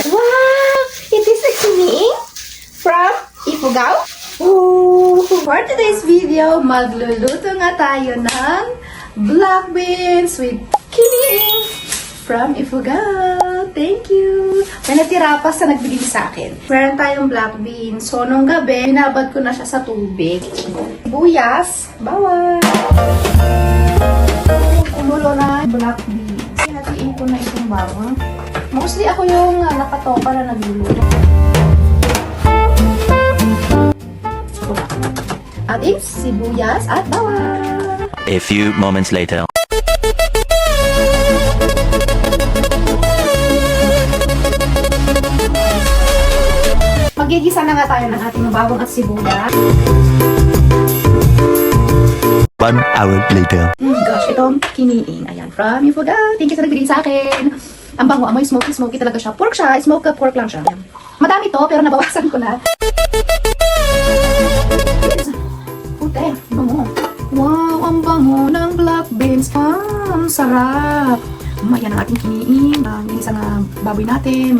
Wow! It is a kiniing from Ifugao. Ooh. For today's video, magluluto nga tayo ng black beans with kiniing from Ifugao. Thank you! May natira pa sa nagbigay sa akin. Meron tayong black beans. So, nung gabi, binabad ko na siya sa tubig. Buyas, bawang. Kumulo na black beans. Hatiin ko na itong bawang. Mostly ako yung nakatoka na nagluluto. At is sibuyas at bawang. A few moments later. Magigisa na nga tayo ng ating bawang at sibuyas. 1 hour later. Oh my gosh, itong kiniing. Ayan, from Ifugao. Thank you sa nagbigay sa akin. Ang bango, amoy smoky talaga siya. Pork siya, smoked pork lang siya. Ayan. Madami to, pero nabawasan ko na. Pute, bango. Wow, ang bango ng black beans. Ang sarap. Ayan ang ating kiniing. Ang isang baboy natin.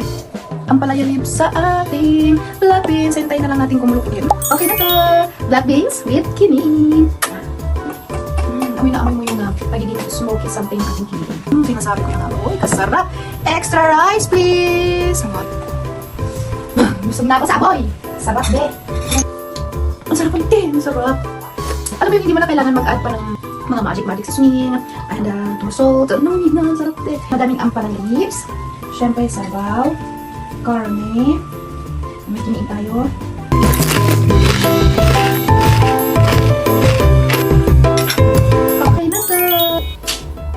Ang palaya lips sa ating black beans. Hintayin na lang natin kumulukin. Okay na to. Black beans with kiniing. Amoy na amoy mo yung pagiging smoky something ng ating kiniing. Sinasabi ko yung amoy. Kasarap. Extra rice, please. Busog na ako sa amoy. Sarap, be. Ang sarap ulit eh. Ang sarap. Alam mo yung hindi mo na kailangan mag-add pa ng mga magic seasoning and salt. No need na. Ang sarap eh. Madaming ampa ng leaves. Siyempre, sabaw. Karne. May kiniing tayo.